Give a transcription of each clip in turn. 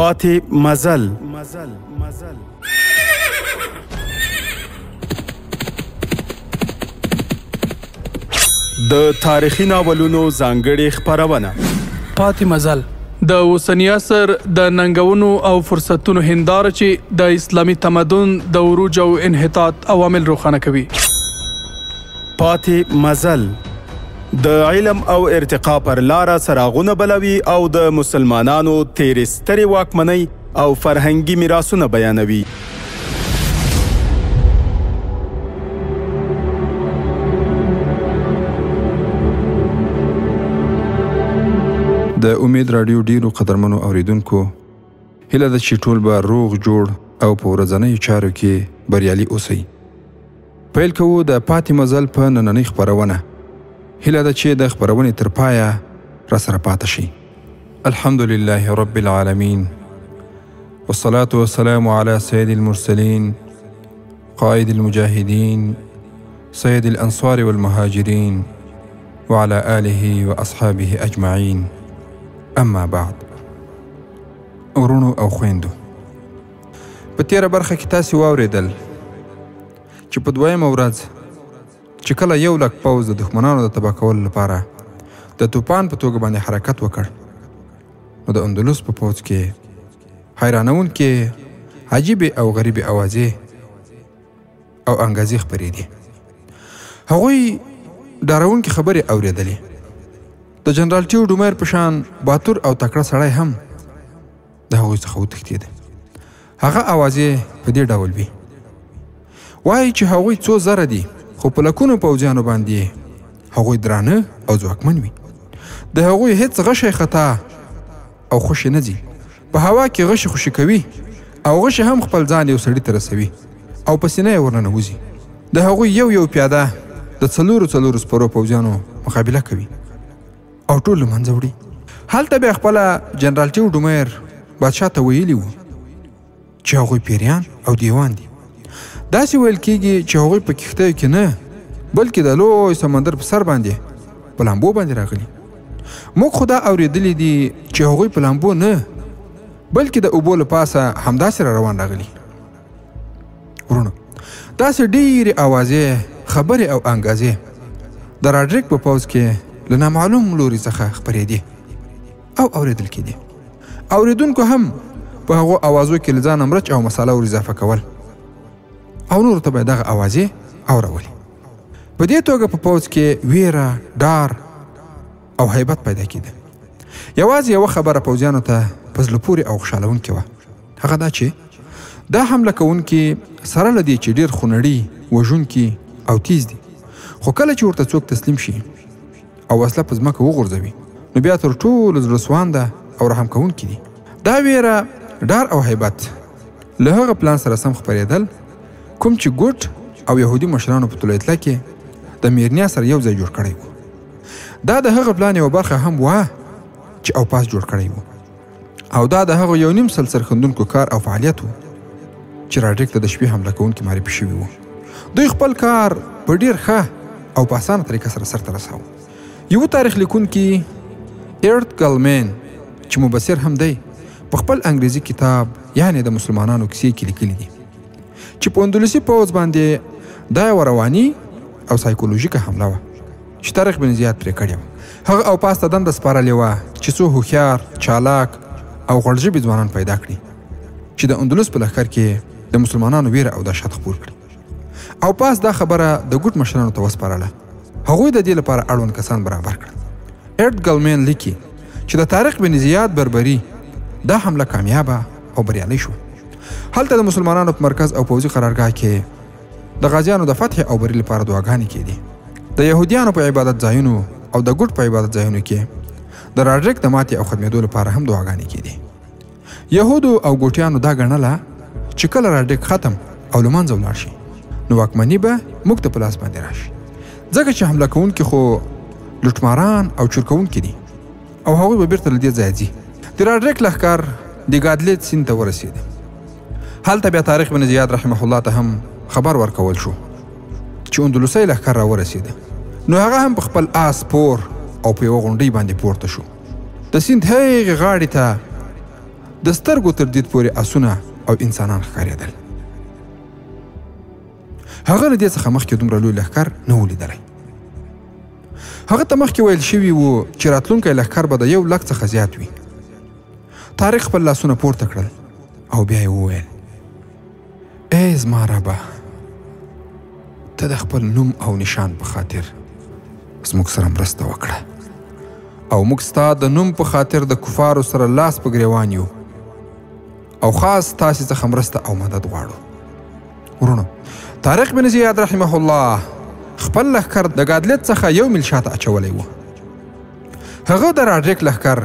پاتې مزل. د تاریخي ناولونو ځانګړې خپرونه پاتې مزل د اوسني عصر د ننګونو او فرصتونو هنداره چې د اسلامي تمدن د عروج او انحطاط عوامل روښانه کوي. پاتې مزل د علم او ارتقا پر لاره څراغونه بلوي او د مسلمانانو تیرې سترې واکمنۍ او فرهنګي میراثونه بیانوي. د امید رادیو ډیرو قدرمنو اوریدونکو هیله ده چې ټول به روغ جوړ او په ورځنیو چارو کې بریالي اوسئ. پیل کوو د پاتې مزل په نننۍ خپرونه. هیله ده چې د خپرونې تر پایه راسره پاتې شي. الحمد لله رب العالمین والصلاة والسلام على سيد المرسلين قائد المجاهدين سيد الأنصار والمهاجرين وعلى آله وأصحابه أجمعين. اما بعد. ورونو او خويندو، په تیره برخه کې تاسې واورېدل چې په دویمه ورځ چې کله 100,000 پوځ د دښمنانو د تباه کولو لپاره د توپان په توګه باندې حرکت وکړ، نو د اندلس په پوځ کې حیرانونکې عجیبې او غریبې اوازې او انګازې خپرېدې. هغوی ډارونکې خبرې اورېدلې. د جنرال ټیو ډومیر په شان باتور او تکړه سړی هم د هغوی څخه وتښتېده. هغه اوازې په دې ډول وي: وایي چې هغوی څو زره دي، خو په لکونو پوځیانو باندې هغوی درانه او ځواکمن وي. د هغوی هیڅ غشی خطا او خوشي نه ځي. په هوا کې غشي خوشي کوي او غشي هم خپل ځان یو سړي ته رسوي او په سینه یې ورننوځي. د هغوی یو پیاده د څلورو سپرو پوځیانو مقابله کوي او ټول له منځه وړي. هلته بیا خپله جنرال ټیو ډومیر بادشاه ته ویلي وو چې هغوی پیریان او دیوان دي. داسې ویل کېږي چې هغوی په کښتیو کې نه بلکې د لوی سمندر په سر باندې په لامبو باندې راغلي. موږ خو دا اورېدلي دي چې هغوی په لامبو نه بلکې د اوبو له پاسه همداسې را روان راغلي. ورونو، داسې ډېرې اوازې، خبرې او انګازې د راډریک په پوځ کې له نامعلوم لوري څخه خپرېدې او اورېدل کېدې. اورېدونکو هم په هغو اوازو کې له ځانه مرچ او مساله ور اضافه کول او نورو ته به دغه اوازې اورولې. په دې توګه په پوځ کې ویره، ډار او هیبت پیدا کېده. یوازې یوه خبره پوځیانو ته په زړه پورې او خوشحالونکې وه، هغه دا چې دا حمله کوونکي سره له دې چې ډېر خونړي، وژونکي او تیز دي، خو کله چې ورته څوک تسلیم شي او وسله په ځمکه وغورځوي نو بیا تر ټولو زړه سوانده او رحم کوونکي دي. دا ویره، ډار او هیبت له هغه پلان سره سم خپرېدل کوم چې ګوټ او یهودي مشرانو په طلایتله کې د میرنیا سره یو ځای جوړ کړی و. دا د هغه پلان یوه برخه هم وه چې اوپاس جوړ کړی و، او دا د هغه یو نیم سل سرښندونکو کار او فعالیت و چې راډریک ته د شپې حمله کوونکي معرفي شوي وو. دوی خپل کار په ډېر ښه او په اسانه طریقه سره سرته رساوه. یوه تاریخ لیکونکي ایرت ګلمین چې مبصر هم دی په خپل انګریزي کتاب یعنې د مسلمانانو کیسې کې لیکلي دي چې په اندلسي پوځ باندې دا یوه رواني او سایکولوژیکه حمله وه چې طارق بن زیاد پرې کړې وه. هغه اوپاس ته دنده سپارلې وه چې څو هوښیار، چالاک او غوړژبي ځوانان پیدا کړي چې د اندلس په لښکر کې د مسلمانانو ویره او دهشت خپور کړي. اوپاس دا خبره د ګوټ مشرانو ته وسپارله. هغوی د دې لپاره اړوند کسان برابر کړل. ایرت ګلمین لیکي چې د طارق بن زیاد بربري دا حمله کامیابه او بریالۍ شوه. هلته د مسلمانانو په مرکز او پوځي قرارګاه کې د غازیانو د فتح او بری لپاره دعاګانې کېدې. د یهودیانو په عبادت ځایونو او د ګوټ په عبادت ځایونو کې د راډریک د ماتې او ختمېدو لپاره هم دعاګانې کېدې. یهودو او ګوټیانو دا ګڼله چې کله راډریک ختم او له منځه ولاړ شي نو واکمني به موږ ته په لاس باندې راشي، ځکه چې حمله کوونکي خو لوټماران او چورکوونکي دي او هغوی به بیرته له دې ځایه ځي. د راډریک لښکر د ګادلیت سیند ته ورسېد. هلته بیا طارق بن زیاد رحمه الله ته هم خبر ورکول شو چې اندلسي لښکر را ورسېده. نو هغه هم په خپل آس پور او په یوه غونډۍ باندې پورته شو. د سیند هغې غاړې ته د سترګو تر دید پورې آسونه او انسانان ښکارېدل. هغه له دې څخه مخکې دومره لوی لښکر نه و لیدلی. هغه ته مخکې ویل شوي وو چې راتلونکی لښکر به د 1,00,000 څخه زیات وي. طارق خپل لاسونه پورته کړل او بیا یې وویل: ای زما ربه، ته د خپل نوم او نشان په خاطر زموږ سره مرسته وکړه او موږ ستا د نوم په خاطر د کفارو سره لاس په ګریوان یو او خاص تاسې څخه مرسته او مدد غواړو. ورونو، طارق بن زیاد رحمه الله خپل لښکر د ګادلت څخه 1 میل شاته اچولی و. هغه د راډریک لښکر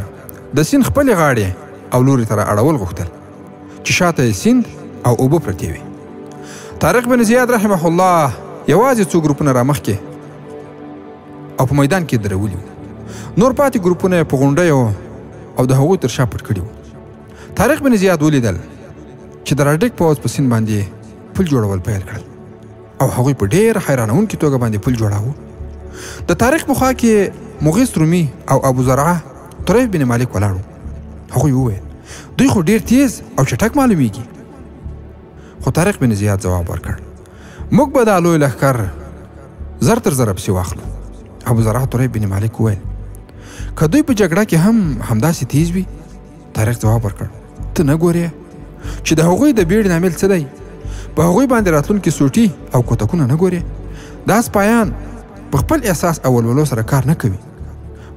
د سیند خپلې غاړې او لوري ته رااړول غوښتل چې شاته یې سیند او اوبه پرتې وي. طارق بن زیاد رحمه الله یوازې څو ګروپونه رامخکې او په میدان کې درولي وو. نور پاتې ګروپونه یې په غونډیو او د هغوی تر شا پټ کړي وو. طارق بن زیاد ولیدل چې د راډریک پوځ په سیند باندې پل جوړول پیل کړل او هغوی په ډېر حیرانونکې توګه باندې پل جوړاوه. د طارق په خوا کې مغیث رومي او ابو زرعه طریف بن مالک ولاړو. هغوی وویل: دوی خو ډېر تیز او چټک معلومیږي. خو طارق بن زیاد ځواب ورکړ: موږ به دا لوی لښکر زر تر زره پسې واخلو. ابو زرعه طریف بن مالک وویل: که دوی په جګړه کې هم همداسې تیز وي؟ طارق ځواب ورکړ: ته نه ګورې چې د هغوی د بیړې لامل څه دی؟ په هغوی باندې راتلونکي سوټي او کوتکونه نه ګورې؟ دا سپایان په خپل احساس او ولولو سره کار نه کوي.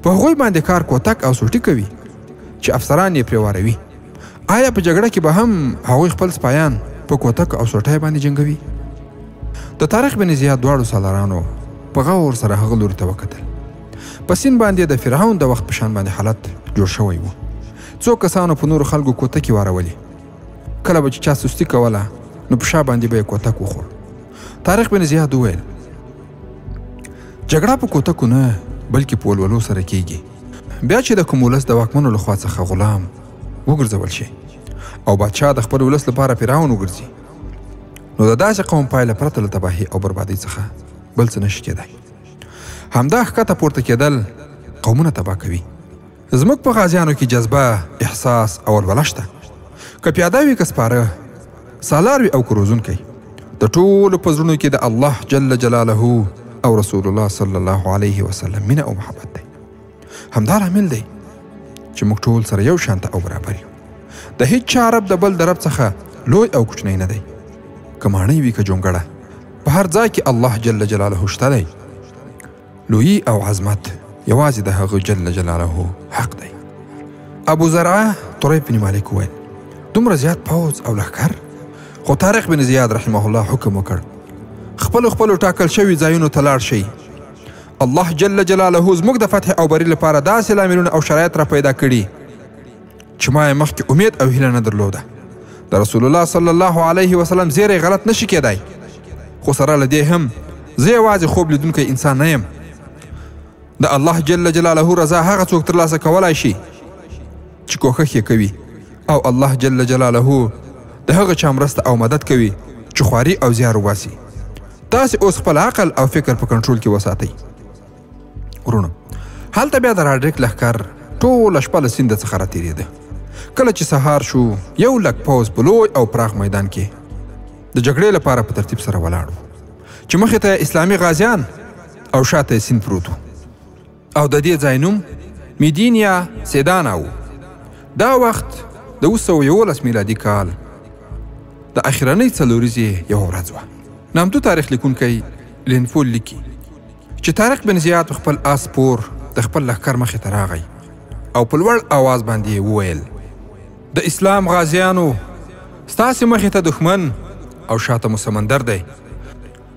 په هغوی باندې کار کوتک او سوټي کوي چې افسران یې پرې واروي. آیا په جګړه کې به هم هغوی خپل سپایان په کوتک او سوټۍ باندې جنګوي؟ د طارق بن زیاد دواړو سالارانو په غور سره هغه لوري ته وکتل. په سیند باندې د فرعون د وخت په شان باندې حالت جوړ شوی و. څو کسانو په نورو خلکو کوتکې وارولې. کله به چې چا سستي کوله نو په شا باندې به یې کوتک وخوړ. طارق بن زیاد وویل: جګړه په کوتکو نه بلکې په ولولو سره کیږي. بیا چې د کوم ولس د واکمنو لخوا څخه غلام وګرځول شي او بادشاه د خپل ولس لپاره فرعون وګرځي، نو د داسې قوم پایله پرته له تباهي او بربادۍ څخه بل څه نشي کېدای. همدا ښکته پورته کېدل قومونه تباه کوي. زموږ په غازیانو کې جذبه، احساس او ولوله شته. که پیاده وي که سپاره، سالار وي او که روزونکی، د ټولو په زړونو کې د الله جل جلاله او رسول الله صلی الله علیه وسلم مینه او محبت دی. همدا لامل دی چې موږ ټول سره یو شانته او برابر یو. د هیڅ چا رب د بل د رب څخه لوی او کوچنی نه دی. که ماڼۍ وي که جونګړه، په هر ځای کې الله جل جلاله شته دی. لویي او عظمت یوازې د هغه جل جلاله حق دی. ابو زرعه طریف بن مالک وویل: دومره زیات پوځ او لښکر؟ خو طارق بن زیاد رحمه الله حکم وکړ: خپلو ټاکل شوي ځایونو ته لاړ شئ. الله جل جلاله زموږ د فتح او بری لپاره داسې لاملونه او شرایط را پیدا کړي چې ما یې مخکې امید او هیله نه درلوده. د رسول الله صلی الله علیه وسلم زیری غلط نشي کېدای. خو سره له دې هم زه یوازې خوب لیدونکی انسان نه یم. د الله جل جلاله رضا هغه څوک ترلاسه کولی شي چې کوښښ یې کوي، او الله جل جلاله د هغه چا مرسته او مدد کوي چې خواري او زیار وباسي. تاسې اوس خپل عقل او فکر په کنټرول کې وساتئ. ورونو، هلته بیا د راډریک لښکر ټوله شپه له سینده څخه راتېرېده. کله چې سهار شو، 1,00,000 پوځ په لوی او پراخ میدان کې د جګړې لپاره په ترتیب سره ولاړ و چې مخې ته اسلامي غازیان او شاته یې سیند پروت و، او د دې ځای نوم میدین یا سیدانا و. دا وخت د 211 میلادي کال د اخرنۍ څلوریزې یوه ورځ وه. نامتو تاریخ لیکونکی لینفول لیکي چې طارق بن زیاد په خپل آس سپور د خپل لښکر مخې ته راغی او په لوړ آواز باندې وویل: د اسلام غازیانو، ستاسې مخې ته دښمن او شاته مو سمندر دی.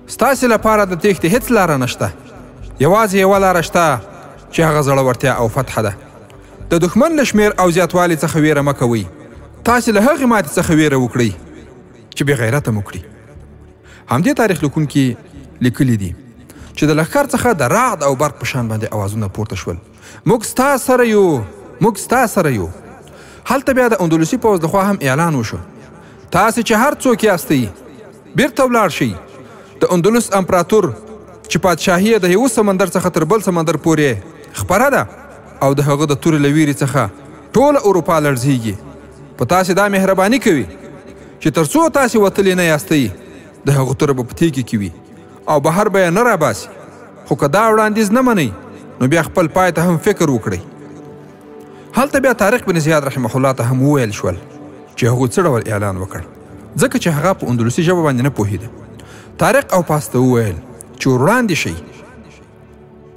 ستاسې لپاره د تېښتې هیڅ لاره نشته. یوازې یوه لاره شته چې هغه زړورتیا او فتحه ده. د دښمن له شمېر او زیاتوالي څخه ویره مه کوئ. تاسې له هغې ماتې څخه ویره وکړئ چې بې غیرته مو کړي. همدې تاریخ لیکونکي لیکلي دي چې د لښکر څخه د رعد او برق په شان باندې اوازونه پورته شول: موږ ستا سره یو، موږ ستا سره یو. هلته بیا د اندلسي پوځ لخوا هم اعلان وشو: تاسې چې هر څوک یاستئ بیرته ولاړ شئ. د اندلس امپراتور چې پادشاهي یې د یوه سمندر څخه تر بل سمندر پورې خپره ده او د هغه د تورې له ویرې څخه ټوله اروپا لړزیږي. په تاسې دا مهرباني کوي چې تر څو تاسې وتلي نه یاستئ د هغو توره به په تیږې کې وي او بهر به یې نه راباسي. خو که دا وړاندیز نه منئ نو بیا خپل پای ته هم فکر وکړئ. هلته بیا طارق بن زیاد رحمه الله ته هم وویل شول چې هغو څه ډول اعلان وکړ، ځکه چې هغه په اندلسي ژبه باندې نه پوهېده. طارق او پاس ته وویل چې ور وړاندې شئ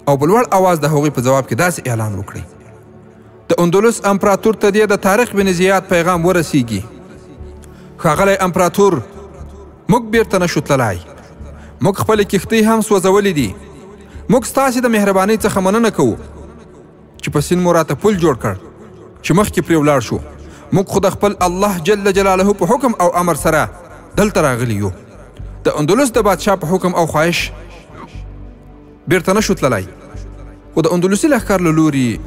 او په لوړ اواز د هغوی په جواب کې داسې اعلان وکړئ: د اندلس امپراتور ته دې د طارق بن زیاد پیغام ورسیږي. ښاغلی امپراتور، موږ بیرته نشو تللی، موږ خپلې کښتۍ هم سوځولې دي. موږ ستاسې د مهربانۍ څخه مننه کوو چې په سیند مو راته پل جوړ کړ چې مخکې پرې ولاړ شو. موږ خو د خپل الله جل جلاله په حکم او امر سره دلته راغلي یو. د اندلس د بادشاه په حکم او خواهش بیرته نشو تللی. خو د اندلسي لښکر له لوري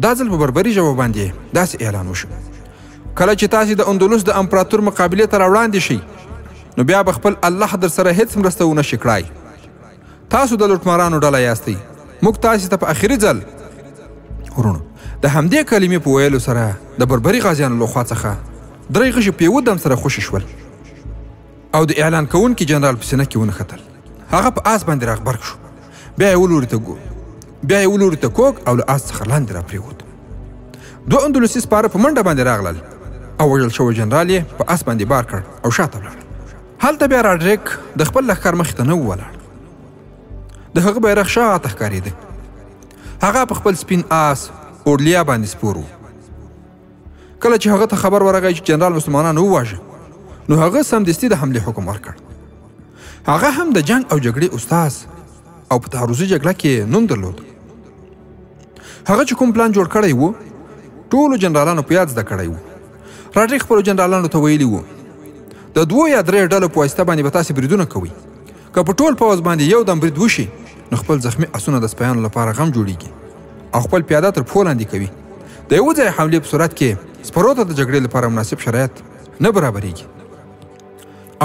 دا ځل په بربري ژبه باندې داسې اعلان وشو: کله چې تاسې د اندلس د امپراتور مقابلې ته راوړاندې شئ نو بیا به خپل الله در سره هیڅ مرسته ونه شي کړای. تاسو د لوټمارانو ډله یاستئ. موږ تاسې ته په آخري ځل ورونو د همدې کلمې په ویلو سره د بربري غازیانو له خوا څخه درې غشي په یوه دم سره خوشي شول او د اعلان کوونکي جنرال په سینه کې ونښتل. هغه په آس باندې راغبرګ شو، بیا یې ولوري ته کوږ او له آس څخه لاندې راپرېوت. دوه اندلسي سپاره په منډه باندې راغلل او وژل شوی جنرال یې په آس باندې بار کړ او شاته ولاړ. هلته بیا راډریک د خپل لښکر مخې ته نه ولاړ. د هغه بیرغ شاته ښکارېده. هغه په خپل سپین آس اورلیا باندې سپور و. کله چې هغه ته خبر ورغی چې جنرال مسلمانانو وواژه نو هغه سمدستي د حملې حکم ورکړ. هغه هم د جنگ او جګړې استاد او په تعرضي جګړه کې نوم درلود. هغه چې کوم پلان جوړ کړی و ټولو جنرالانو په یاد زده کړی و. راډریک خپلو جنرالانو ته ویلي و: د 2 یا 3 ډلو په واسطه باندې به تاسې بریدونه کوئ. که په ټول پوځ باندې یو دم برید وشي نو خپل زخمي اسونه د سپیانو لپاره غم جوړیږي او خپل پیاده تر پښو لاندې کوي. د یوه ځای حملې په صورت کې سپرو ته د جګړې لپاره مناسب شرایط نه برابریږي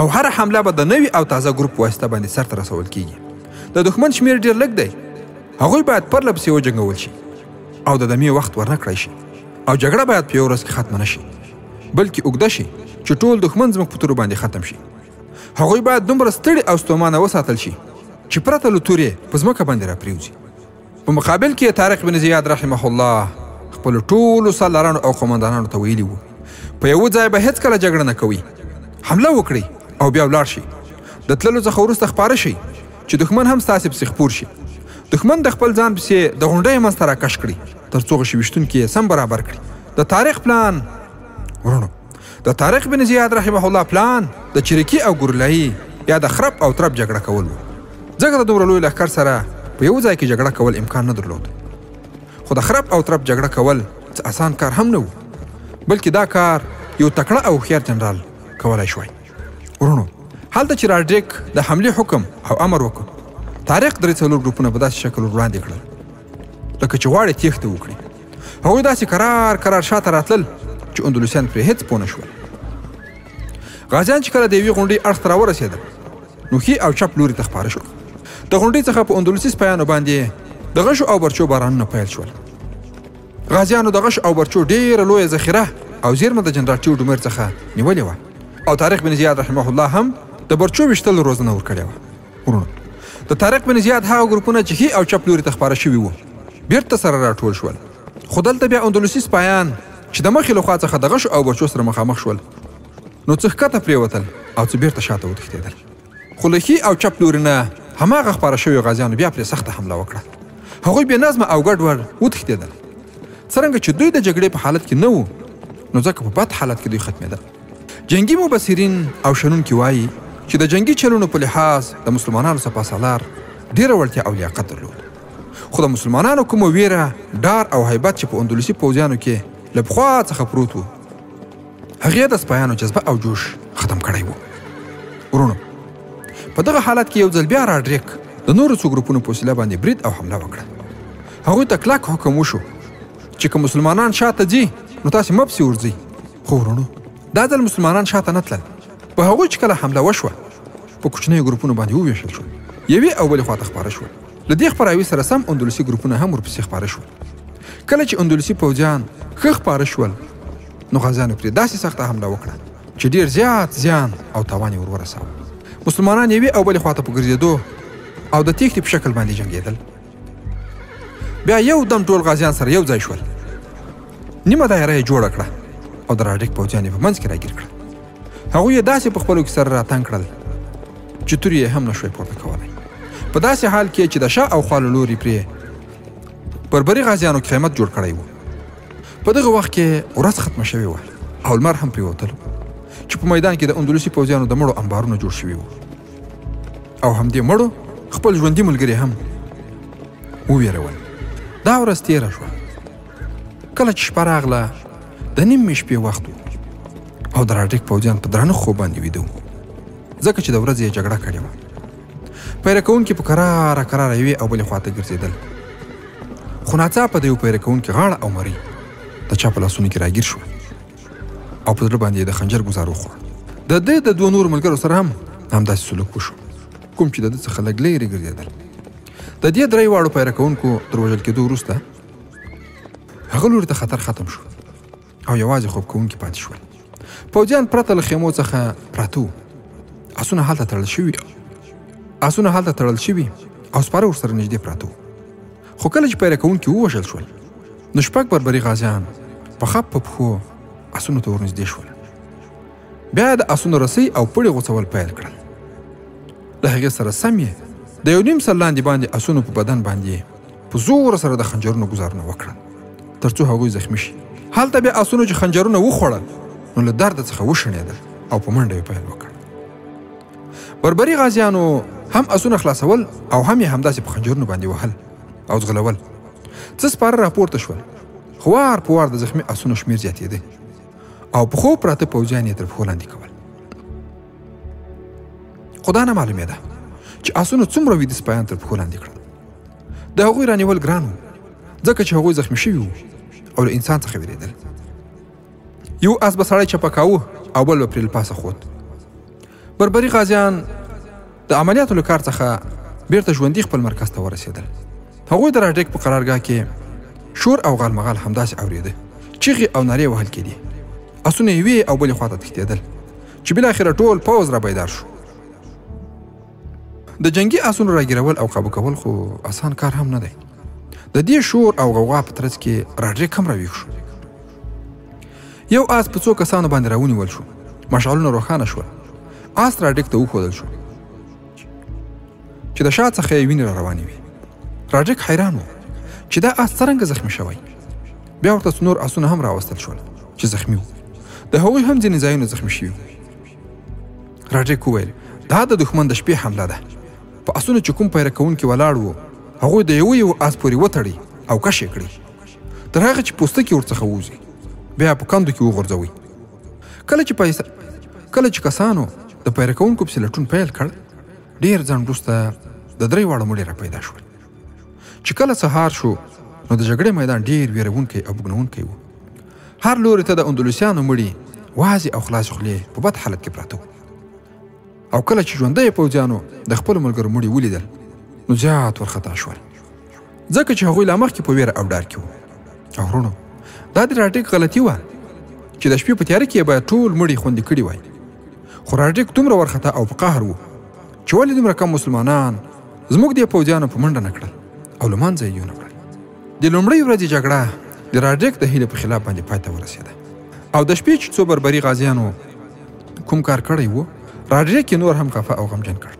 او هره حمله به د نوي او تازه ګروپ په واسطه باندې سرته رسول کیږي. د دښمن شمیر ډېر لږ دی. هغوی باید پرله پسې وجنګول شي او د دمې وخت ورنه کړی شي او جګړه باید په یو ورځ کې ختمه نه شي بلکې اوږده شي چې ټول دښمن زموږ په تورو باندې ختم شي. هغوی باید دومره ستړي او ستومانه وساتل شي چې پرته له تورې په ځمکه باندې راپرېوځي. په مقابل کې طارق بن زیاد رحمه الله خپلو ټولو سالارانو او قومندانانو ته ویلي وو: په یوه ځای به هېڅکله جګړه نه کوئ. حمله وکړئ او بیا ولاړ شئ. د تللو څخه وروسته خپاره شئ چې دښمن هم ستاسې پسې خپور شي. دښمن د خپل ځان پسې د غونډۍ منځته راکش کړي تر څو غشي ویشتونکي یې سم برابر کړي. د طارق پلان ورونو د طارق بن زیاد رحمه الله پلان د چریکي او ګورلایي یا د خرپ او ترپ جګړه کول و. ځکه د دومره لوی لښکر سره په یو ځای کې جګړه کول امکان نه درلود. خو د خرپ او ترپ جګړه کول څه اسان کار هم نه و بلکې دا کار یو تکړه او هوښیار جنرال کولی شوی. ورونو هلته چې راډریک د حملې حکم او امر وکړ طارق 3 ګروپونه په داسې شکل وړاندې کړل لکه چې غواړي تېښته وکړي. هغوی داسې کرار شاته راتلل چې اندلسیان پرې هېڅ پوه نه شول. غازیان چې کله د یوې غونډۍ اړخ ته راورسېدل نو ښي او چپ لوري ته خپاره شول. د غونډۍ څخه په اندلسي سپیانو باندې د غشو او برچو بارانونه پیل شول. غازیانو د غش او برچو ډېره لویه ذخیره او زیرمه د جنرال ټیو ډومر څخه نیولې وه او طارق بن زیاد رحمه الله هم د برچو ویشتلو روزنه ورکړې وه. ورونو د طارق بن زیاد هغه ګروپونه چې ښي او چپ لوري ته خپاره شوي وو بیرته سره راټول شول. خو دلته بیا اندلسي سپایان چې د مخې له خوا څخه د غشو او برچو سره مخامخ شول نو څه ښکته پرېوتل او څه بیرته شاته وتښتېدل. خو له ښي او چپ لوري نه هماغه خپاره شوي غازیانو بیا پرې سخته حمله وکړه. هغوی بې نظمه او ګډوډ وتښتېدل. څرنګه چې دوی د جګړې په حالت کې نه وو نو ځکه په بد حالت کې دوی ختمېدل. جنګي مبصرین او شنونکي وایي چې د جنګي چلونو په لحاظ د مسلمانانو سپاه سالار ډېره وړتیا او لیاقت درلود. خو د مسلمانانو کومه ویره ډار او هیبت چې په اندلسي پوځیانو کې له پخوا څخه پروت و هغې د سپایانو جذبه او جوش ختم کړی و. ورونو په دغه حالت کې یو ځل بیا راډریک د نورو څو ګروپونو په وسیله باندې برید او حمله وکړه. هغوی ته کلک حکم وشو چې که مسلمانان شاته ځي نو تاسې مه پسې ورځئ. خو ورونو دا ځل مسلمانان شاته نه تلل. په هغوی چې کله حمله وشوه په کوچنیو ګروپونو باندې وویشل شول. یوې او بلې خواته خپاره شول. له دې خپراوي سره سم اندلسي ګروپونه هم ورپسې خپاره شول. کله چې اندلسي پوځیان ښه خپاره شول نو غازیانو پرې داسې سخته حمله وکړه چې ډېر زیات زیان او تاوان یې ور ورساوه. مسلمانان یوې او بلې خواته په ګرځېدو او د تیښتې په شکل باندې جنګېدل. بیا یو دم ټول غازیان سره یو ځای شول. نیمه دایره یې جوړه کړه او د راډیک پوځیان یې په منځ کې راګیر کړل. هغوی یې داسې په خپلو کې سره راتنګ کړل چې تورې یې هم نشوی پورته کولی. په داسې حال کې چې د شا او خوا له لورې پرې بربري غازیانو قیمت جوړ کړی و. په دغه وخت کې ورځ ختمه شوې وه او لمر هم پرېوتلو چې په میدان کې د اندلسي پوځیانو د مړو انبارونه جوړ شوي وو او همدې مړو خپل ژوندي ملګري هم وویرول. دا ورځ تېره شوه. کله چې شپه راغله د نیمې شپې وخت و او د راډیک پوځیان په درانه خوب باندې ویده وو ځکه چې د ورځې یې جګړه کړې وه. پیره کوونکي په کراره کراره یوې او بلې خواته ګرځېدل خو ناڅاپه د یو پیره کوونکي غاړه او مرۍ د چا په لاسونو کې راګیر شوه او په زړه باندې یې د خنجر ګوزار وخوړ. د ده د دوه نورو ملګرو سره هم همداسې سلوک وشو کوم چې د ده څخه لږ لرې ګرځېدل. د دې درې واړو پیره کوونکو تر وژل کېدو وروسته هغه لوري ته خطر ختم شو او یوازې خوب کوونکي پاتې شول. پوځیان پرته له خیمو څخه پراته وو. آسونه هلته تړل شوي او سپاره ورسره نږدې پراته وو. خو کله چې پیره کوونکي ووژل شول نو شپږ بربري غازیان په خپ په پښو آسونو ته ورنږدې شول. بیا د آسونو رسۍ او پړې غوڅول پیل کړل. له هغې سره سم یې د یو نیم سر لاندې باندې آسونو په بدن باندې په زور سره د خنجرونو ګوزارونه وکړل تر څو هغوی زخمي شي. هلته بیا آسونو چې خنجرونه وخوړل نو له درده څخه وشڼېدل او په منډه یې پیل وکړ. بربري غازیانو هم آسونه خلاصول او هم یې همداسې په خنجرونو باندې وهل او ځغلول. څه سپاره راپورته شول خو وار په وار د زخمي آسونو شمېر زیاتېده او په خوب پراته پوځیان یې تر پښو لاندې کول. خو دا نه معلومېده چې آسونو څومره ویده سپایان تر پښو لاندې کړل. د هغوی رانیول ګران و ځکه چې هغوی زخمي شوي وو او له انسان څخه وېرېدل. یو آس به سړی چپه کاوه او بل به پرې له پاسه خوت. بربري غازیان د عملیاتو له کار څخه بیرته ژوندي خپل مرکز ته ورسېدل. هغوی د راډیک په قرارګاه کې شور او غالمغال همداسې اورېده. چیغې او نارې وهل کېدې. آسونه یوې او بلې خواته تښتېدل چې بالاخره ټول پوځ را بیدار شو. د جنگي آسونو راګیرول او قابو کول خو آسان کار هم نه دی. د دې شور او غوغا په ترڅ کې راډیک هم راویښ شو. یو آس په څو کسانو باندې راونیول شو. مشعلونه روښانه شول. آس راډیک ته وښودل شو چې د شا څخه یې وینې را روانې وي. راډیک حیران و چې دا آس څرنګه زخمي شوی. بیا ورته نور آسونه هم راوستل شول چې زخمي وو. د هغوی هم ځینې ځایونه زخمي شوي وو. راډیک وویل دا د دښمن د شپې حمله ده. په آسونو چې کوم پیره کوونکي ولاړ وو هغوی د یو آس پورې وتړي او کش یې کړي تر هغه چې پوستکي ورڅخه ووځي بیا په کندو کې وغورځوي. کله چې کسانو د پیره کوونکو پسې لټون پیل کړ ډېر ځنډ وروسته د درې واړو مړي را پیدا شول. چې کله سهار شو نو د جګړې میدان ډېر ویرونکی او بوږنونکی و. هر لوري ته د اندلسیانو مړي وازې او خلاص خولې په بد حالت کې پراته وو. او کله چې ژوندی پوځیانو د خپلو ملګرو مړي ولیدل نو زیات ورخطا شول ځکه چې هغوی لا مخکې په ویره او ډار کې وو. او ورونو دا د راډیک غلطي وه چې د شپې په تیاره کې یې باید ټول مړي خوندي کړي وای. خو راډیک دومره ورخطا او په قهر و چې ولې دومره کم مسلمانان زموږ دې پوځیانو په منډه نه کړل او له منځه یې یونه کړل. د لومړۍ ورځې جګړه د راډیک د هیلې په خلاف باندې پای ته ورسېده او د شپې چې څو بربري غازیانو کوم کار کړی و راډیک یې نور هم خفه او غمجن کړ.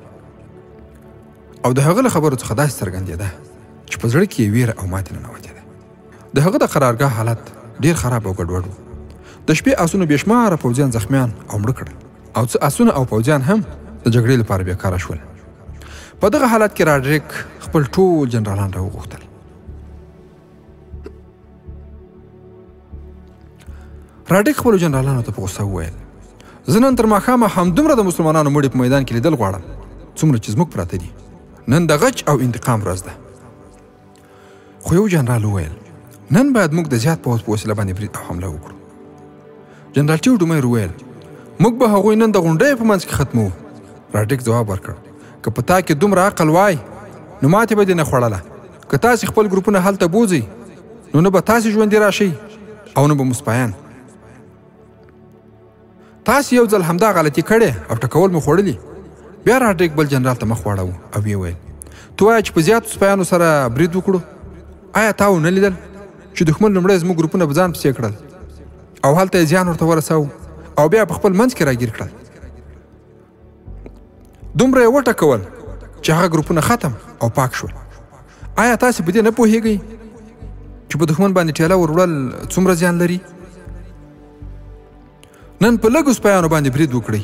او د هغه له خبرو څخه داسې څرګندېده چې په زړه کې یې ویره او ماتې ننوتېده. د هغه د قرارګاه حالت ډېر خراب او ګډوډ و. د شپې آسونو بې شماره پوځیان زخمیان او مړه کړل او څه آسونه او پوځیان هم د جګړې لپاره بېکاره شول. په دغه حالت کې راډیک خپل ټول جنرالان راوغوښتل. راډیک خپلو جنرالانو ته په غوسه وویل زه نن تر ماښامه همدومره د مسلمانانو مړي په میدان کې لیدل غواړم څومره چې زموږ پراته دي. نن د غچ او انتقام ورځ ده. خو یو جنرال وویل نن باید موږ د زیات پوځ په وسیله باندې برید او حمله وکړو. جنرال ټیوډومیر وویل موږ به هغوی نن د غونډیو په منځ کې ختمو. راډیک ځواب ورکړ که په تا کې دومره عقل وای نو ماتې به دې نه خوړله. که تاسې خپل ګروپونه هلته بوځئ نو نه به تاسې ژوندي راشئ او نه به مو سپایان. تاسو یو ځل همدا غلطي کړې او ټکول مو خوړلي. بیا راډریک بل جنرال ته مخ واړاوه او ویې ویل ته وایه چې په زیاتو سپیانو سره برید وکړو؟ آیا تا ونه لیدل چې دښمن لومړی زموږ ګروپونه په ځان پسې کړل او هلته یې زیان ورته ورساوه او بیا په خپل منځ کې راګیر کړل؟ دومره یې وټکول چې هغه ګروپونه ختم او پاک شول. آیا تاسې په دې نه پوهیږئ چې په دښمن باندې ټېله ور وړل څومره زیان لري؟ نن په لږو سپیانو باندې برید وکړئ،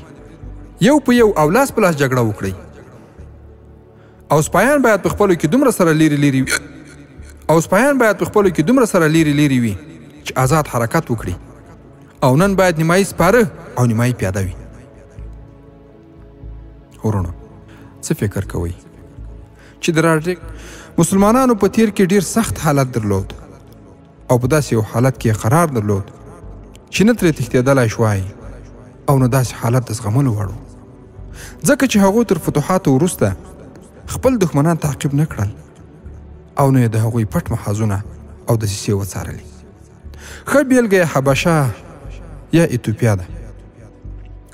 یو په یو او لاس په لاس جګړه وکړئ، او سپایان باید په خپلو کې دومره سره لیرې وي چې آزاد حرکت وکړي، او نن باید نیمایي سپاره او نیمایي پیاده وي. ورونو څه فکر کوئ چې د راډریک مسلمانانو په تیر کې ډیر سخت حالت درلود او په داسې یو حالت کې قرار درلود چې نه ترې تښتېدلی شوای او نه داسې حالت د زغملو وړ و، ځکه چې هغوی تر فتوحاتو وروسته خپل دښمنان تعقیب نه کړل او نه یې د هغوی پټ محاذونه او دسیسې وڅارلې. ښه بیلګه یې حبشه یا ایتوپیا ده.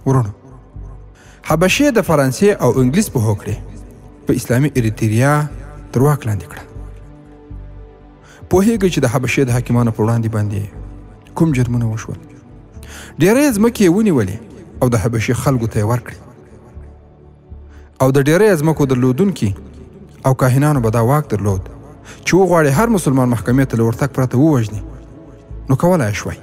ورونو حبشې د فرانسې او انګلیس په هوکړې په اسلامي اریتریا تر واک لاندې کړه. پوهېږئ چې د حبشې د حاکمانو په وړاندې باندې کوم جرمونه وشول؟ ډېرې ځمکې یې ونیولې او د حبشې خلکو ته یې ورکړې، او د ډېرې ځمکو درلودونکي او کاهنانو به دا واک درلود چې وغواړي هر مسلمان محکمې ته له ورتګ پرته ووژني، نو کولی یې شوی.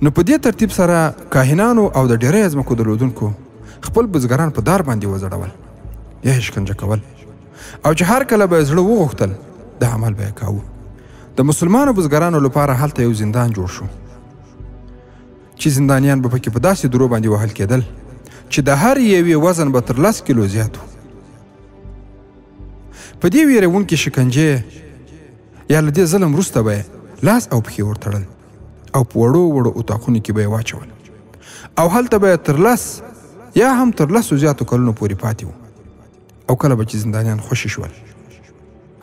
نو په دې ترتیب سره کاهنانو او د ډېرې ځمکو درلودونکو خپل بزګران په دار باندې وځړول یا یې شکنجه کول، او چې هر کله به یې زړه وغوښتل دا عمل به یې کاوه. د مسلمانو بزګرانو لپاره هلته یو زندان جوړ شو چې زندانیان به پکې په داسې درو باندې وهل کېدل چې د هر یوې وزن به تر 10 کیلو زیات و. په دې ویرونکې شکنجې یا له دې ظلم وروسته به یې لاس او پښې ورتړل او په وړو وړو اتاقونو کې به یې واچول، او هلته به یې تر 10 یا هم تر 10 زیاتو کلونو پورې پاتې و. او کله به چې زندانیان خوشي شول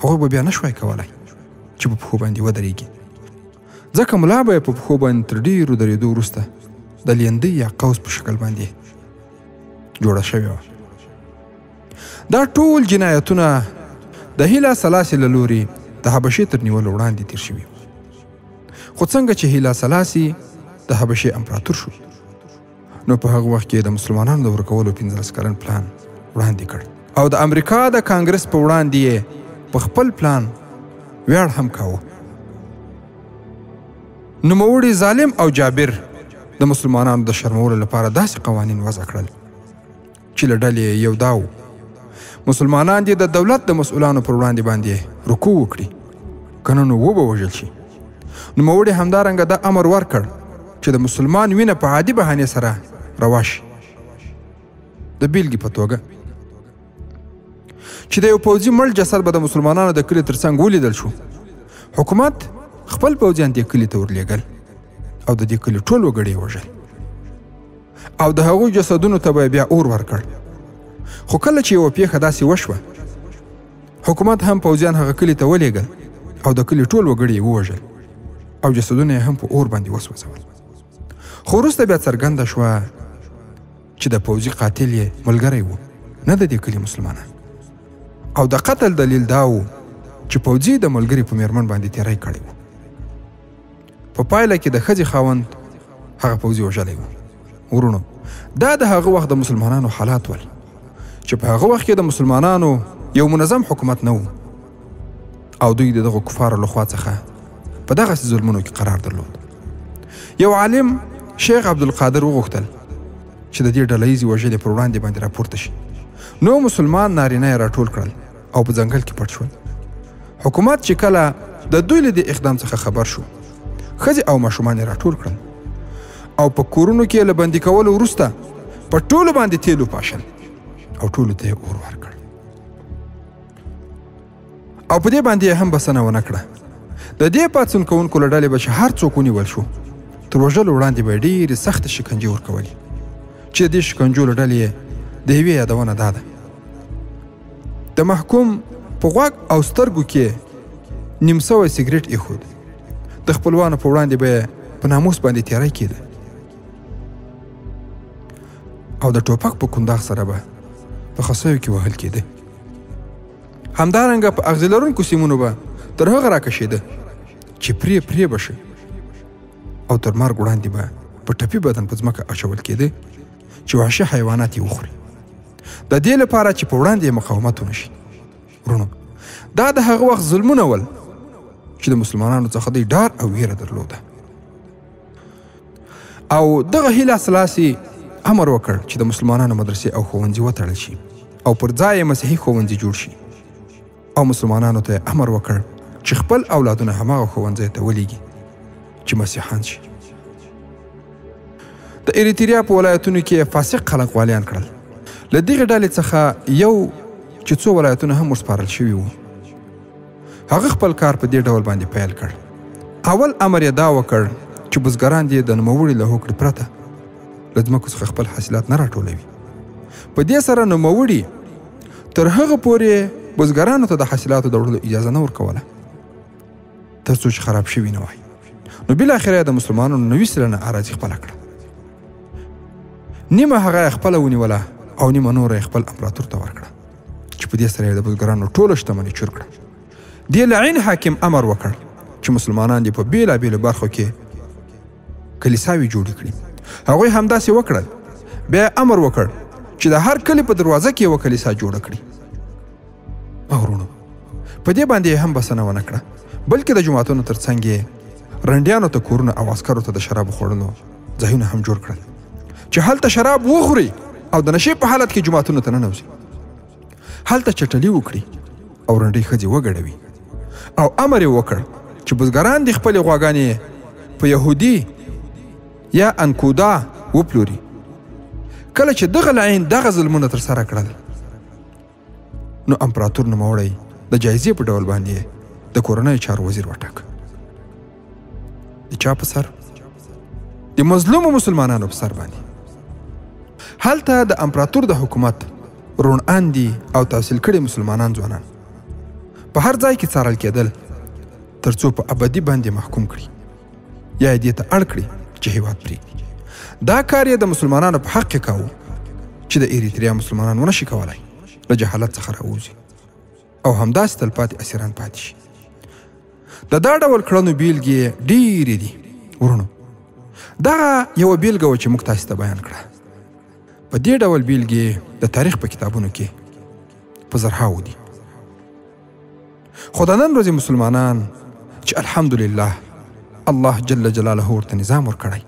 هغوی به بیا نه شوای کولی چې په پښو باندې ودرېږي، ځکه ملا به یې په پښو باندې تر ډېرو درېدو وروسته د لیندۍ یا قوس په شکل باندې جوړه شوې وه. دا ټول جنایتونه د هیلا سلاسي له لوري د حبشې تر نیولو وړاندې تیر شوي. خو څنګه چې هیلا سلاسي د حبشې امپراتور شو، نو په هغه وخت کې د مسلمانانو د ورکولو 15 کلن پلان وړاندې کړ، او د امریکا د کانګرس په وړاندې یې په خپل پلان ویاړ هم کاوه. نوموړي ظالم او جابر د مسلمانانو د شرمولو لپاره داسې قوانین وضع کړل چې له ډلې یو دا و مسلمانان دې د دولت د مسؤلانو پر وړاندې باندې رکوع وکړي، که نه نو وبه وژل شي. نوموړي همدارنګه دا امر ورکړ چې د مسلمان وینه په عادي بهانې سره روا شي. د بیلګې په توګه چې د یو پوځي مړ جسد به د مسلمانانو د کلي تر څنګ ولیدل شو، حکومت خپل پوځیان دې کلي ته ورلېږل او د دې کلي ټول وګړي یې وژل، او د هغوی جسدونو ته به بیا اور ورکړ. خو کله چې یوه پیښه داسې وشوه، حکومت هم پوځیان هغه کلي ته ولېږل او د کلي ټول وګړي یې ووژل او جسدونه یې هم په اور باندې وسوځول. خو وروسته بیا څرګنده شوه چې د پوځي قاتل یې ملګری و، نه د دې کلي مسلمانان. او د قتل دلیل دا و چې پوځي د ملګري په میرمن باندې تیری کړی و. په پایله کې د ښځې خاوند هغه پوځي وژلی و. ورونو دا د هغه وخت د مسلمانانو حالات ول چې په هغه وخت کې د مسلمانانو یو منظم حکومت نه و، او دوی د دغو کفارو لخوا څخه په دغسې ظلمونو کې قرار درلود. یو عالم شیخ عبدالقادر وغوښتل چې د دې ډلهیزې وژلې پر وړاندې باندې راپورته شي، نو مسلمان نارینه یې راټول کړل او په ځنګل کې پټ شول. حکومت چې کله د دوی له دې اقدام څخه خبر شو، ښځې او ماشومان یې راټول کړل او په کورونو کې له بندي کولو وروسته په ټولو باندې تیل وپاشل او ټولو ته یې اور ورکړ، او په دې باندې یې هم بسنه ونه کړه. د دې پاڅون کوونکو له ډلې به چې هر څوک ونیول شو، تر وژلو وړاندې به یې ډېرې سختې شکنجې ورکولې، چې د دې شکنجو له ډلې یې د یوې یادونه دا ده: د محکوم په غوږ او سترګو کې نیم سوی سګرټ ایښود، د خپلوانو په وړاندې به یې په ناموس باندې تیری کېده، او د ټوپک په کنداغ سره به په خصیو کې وهل کېده. همدارنګه په اغزي لرونکو سیمونو به تر هغه راکشېده چې پرې به شي او تر مرګ وړاندې به په ټپي بدن په ځمکه اچول کېده چې وحشي حیوانات یې وخوري، د دې لپاره چې په وړاندې یې مقاومت ونه شي. ورونو، دا د هغه وخت ظلمونه ول چې د مسلمانانو څخه دوی ډار او ویره درلوده. او دغه هیله سلاسي امر وکړ چې د مسلمانانو مدرسې او ښوونځي وتړل شي او پر ځای یې مسیحي ښوونځي جوړ شي، او مسلمانانو ته امر وکړ چې خپل اولادونه هماغه ښوونځي ته ولیږي چې مسیحان شي. د اریتریا په ولایتونو کې فاسق خلک والیان کړل. له دغې ډلې څخه یو چې څو ولایتونه هم ورسپارل شوي وو، هغه خپل کار په دې ډول باندې پیل کړ. اول امر یې دا وکړ چې بزګران دې د نوموړي له هوکړې پرته له ځمکو څخه خپل حاصلات نه راټولوي. په دې سره نوموړي تر هغه پورې بزګرانو ته د حاصلاتو د وړلو اجازه نه ورکوله تر څو چې خراب شوي نه وای. نو بالاخره یې د مسلمانانو 90 سلنه اراضي خپله کړه. نیمه هغه یې خپله ونیوله او نیمه نوره یې خپل امپراتور ته ورکړه چې په دې سره یې د بزګرانو ټوله شتمني چور کړه. دې لعین حاکم امر وکړ چې مسلمانان دې په بېلابېلو برخو کې کلیساوې جوړې کړي. هغوی همداسې وکړل. بیا امر وکړ چې د هر کلي په دروازه کې یوه کلیسا جوړه کړي. او ورونو، په دې باندې یې هم بسنه ونه کړه، بلکې د جوماتونو تر څنګ یې رنډیانو ته کورونه او عسکرو ته د شرابو خوړلو ځایونه هم جوړ کړل چې هلته شراب وخوري او د نشې په حالت کې جوماتونو ته ننوځي، هلته چټلي وکړي او رنډۍ ښځې وګډوي. او امر یې وکړ چې بزګران دې خپلې غواګانې په یهودي یا انکودا وپلوري. کله چې دغه لعین دغه ظلمونه ترسره کړل، نو امپراتور نوموړی د جایزې په ډول باندې د کورنیو چارو وزیر وټاکه. د چا په سر؟ د مظلومو مسلمانانو په سر باندې. هلته د امپراتور د حکومت روڼ اندي او تحصیل کړي مسلمانان ځوانان په هر ځای کې څارل کېدل تر څو په ابدي باندې محکوم کړي یا یې دې ته اړ کړي چې هېواد پرېږدي. دا کار یې د مسلمانانو په حق کې کاوه چې د اریتریا مسلمانان ونه شي کولی له جهالت څخه راووځي او همداسې تلپاتې اسیران پاتې شي. د دا ډول کړنو بیلګې ډېرې دي. ورونو، دغه یوه بیلګه وه چې موږ تاسې ته بیان کړه. په دې ډول بیلګې د تاریخ په کتابونو کې په زرهاوو دي. خو د نن ورځې مسلمانان چې الحمدلله الله جل جلاله ورته نظام ورکړی،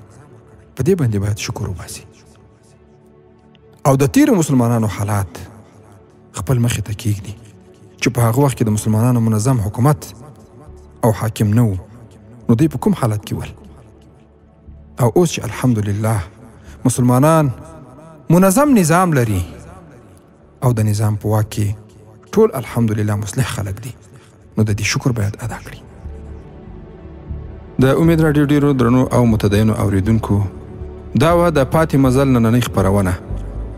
په دې باندې باید شکر وباسي او د تیرو مسلمانانو حالات خپل مخې ته کېږدي چې په هغه وخت کې د مسلمانانو منظم حکومت او حاکم نه و، نو دوی په کوم حالت کې ول. او اوس چې الحمدلله مسلمانان منظم نظام لري او د نظام په واک کې ټول الحمدلله مصلح خلک دي، نو د دې شکر باید ادا کړي. د امید راډیو ډیرو درنو او متدینو اوریدونکو، دا وه د پاتې مزل نننۍ خپرونه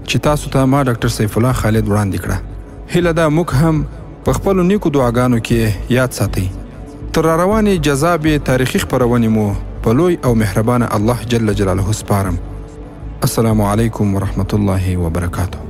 چې تاسو ته ما ډاکټر سیف الله خالد وړاندې کړه. هیله ده موږ هم په خپلو نیکو دعاګانو کې یاد ساتئ. تر راروانې جذابې تاریخي خپرونې مو په لوی او مهربانه الله جل جلاله سپارم. السلام علیکم ورحمة الله وبرکاته.